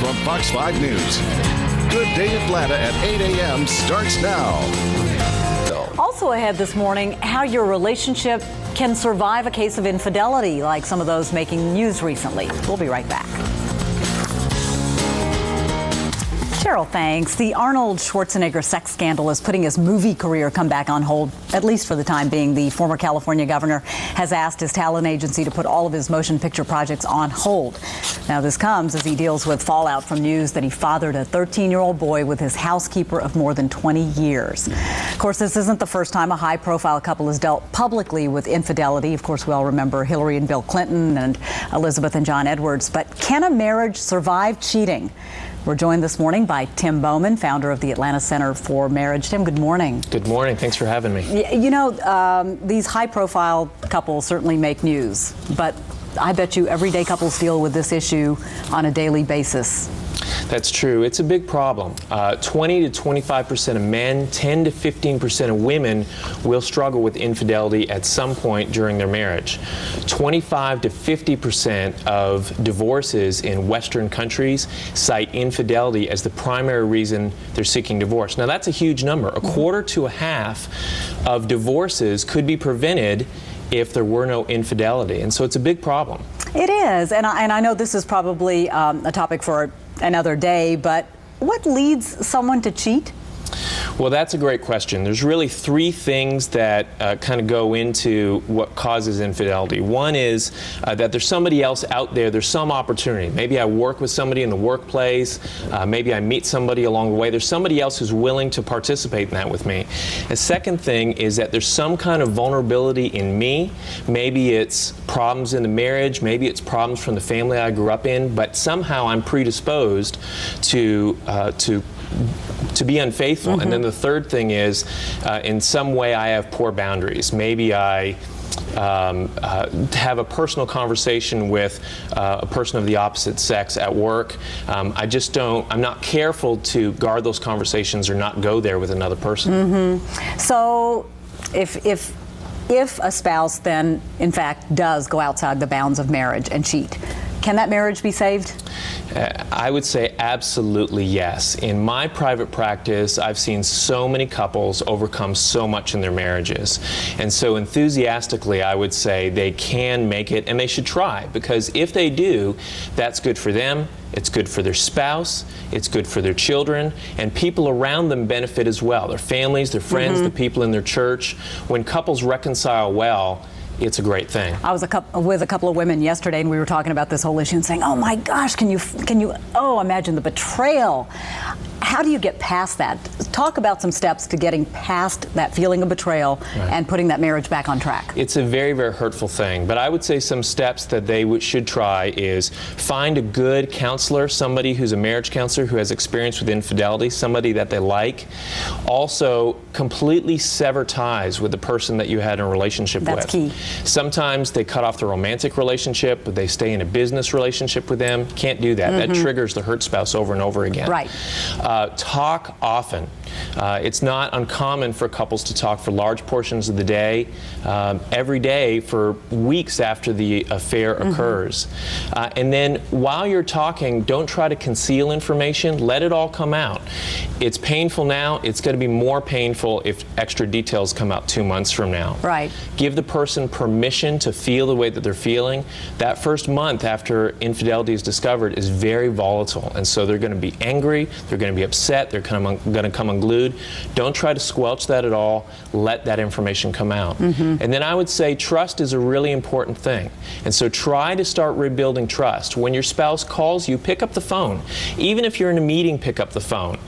from Fox 5 News. Good Day Atlanta at 8 a.m. starts now. Also ahead this morning, how your relationship can survive a case of infidelity, like some of those making news recently. We'll be right back. Cheryl, thanks. The Arnold Schwarzenegger sex scandal is putting his movie career comeback on hold, at least for the time being. The former California governor has asked his talent agency to put all of his motion picture projects on hold. Now, this comes as he deals with fallout from news that he fathered a 13-year-old boy with his housekeeper of more than 20 years. Of course, this isn't the first time a high-profile couple has dealt publicly with infidelity. Of course, we all remember Hillary and Bill Clinton and Elizabeth and John Edwards. But can a marriage survive cheating? We're joined this morning by Tim Bouman, founder of the Atlanta Center for Marriage. Tim, good morning. Good morning. Thanks for having me. You know, these high-profile couples certainly make news, but I bet you everyday couples deal with this issue on a daily basis. That's true. It's a big problem. 20 to 25% of men, 10 to 15% of women will struggle with infidelity at some point during their marriage. 25 to 50% of divorces in Western countries cite infidelity as the primary reason they're seeking divorce. Now, that's a huge number. A quarter to a half of divorces could be prevented if there were no infidelity. And so it's a big problem. It is. And I know this is probably a topic for another day, but what leads someone to cheat? Well, that's a great question. There's really three things that kind of go into what causes infidelity. One is that there's somebody else out there, there's some opportunity. Maybe I work with somebody in the workplace, maybe I meet somebody along the way. There's somebody else who's willing to participate in that with me. The second thing is that there's some kind of vulnerability in me. Maybe it's problems in the marriage, maybe it's problems from the family I grew up in, but somehow I'm predisposed to be unfaithful. Mm-hmm. And then the third thing is, in some way I have poor boundaries. Maybe I have a personal conversation with a person of the opposite sex at work. I'm not careful to guard those conversations or not go there with another person. Mm-hmm. So if a spouse then, in fact, does go outside the bounds of marriage and cheat, can that marriage be saved? I would say absolutely yes. In my private practice, I've seen so many couples overcome so much in their marriages. And so enthusiastically, I would say they can make it, and they should try, because if they do, that's good for them, it's good for their spouse, it's good for their children, and people around them benefit as well. Their families, their friends, mm-hmm. the people in their church. When couples reconcile well, it's a great thing. I was with a couple of women yesterday, and we were talking about this whole issue and saying, oh my gosh, can you, imagine the betrayal. How do you get past that? Talk about some steps to getting past that feeling of betrayal and putting that marriage back on track. It's a very, very hurtful thing, but I would say some steps that they should try is find a good counselor, somebody who's a marriage counselor who has experience with infidelity, somebody that they like. Also, completely sever ties with the person that you had a relationship with. That's key. Sometimes they cut off the romantic relationship, but they stay in a business relationship with them. Can't do that. Mm-hmm. That triggers the hurt spouse over and over again. Right. Talk often. It's not uncommon for couples to talk for large portions of the day, every day for weeks after the affair mm-hmm. occurs. And then while you're talking, don't try to conceal information. Let it all come out. It's painful now. It's going to be more painful if extra details come out 2 months from now. Right. Give the person permission to feel the way that they're feeling. That first month after infidelity is discovered is very volatile, and so they're going to be angry, they're going to be upset, they're going to come unglued. Don't try to squelch that at all. Let that information come out. Mm-hmm. And then I would say trust is a really important thing. And so try to start rebuilding trust. When your spouse calls you, pick up the phone. Even if you're in a meeting, pick up the phone.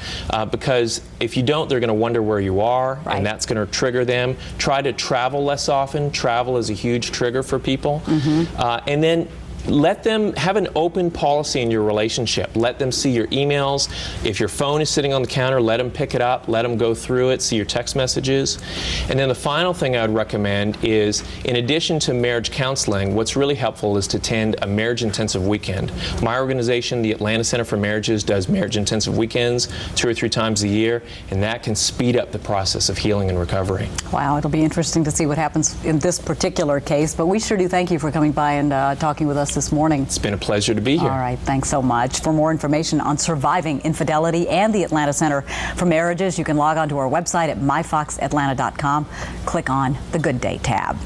Because if you don't, they're going to wonder where you are, and that's going to trigger them. Try to travel less often. Travel is a huge trigger for people. Mm-hmm. And then let them have an open policy in your relationship. Let them see your emails. If your phone is sitting on the counter, let them pick it up, let them go through it, see your text messages. And then the final thing I would recommend is, in addition to marriage counseling, what's really helpful is to attend a marriage intensive weekend. My organization, the Atlanta Center for Marriages, does marriage intensive weekends 2 or 3 times a year, and that can speed up the process of healing and recovery. Wow, it'll be interesting to see what happens in this particular case, but we sure do thank you for coming by and talking with us us this morning. It's been a pleasure to be here. All right, thanks so much. For more information on surviving infidelity and the Atlanta Center for Marriages, you can log on to our website at myfoxatlanta.com. Click on the Good Day tab.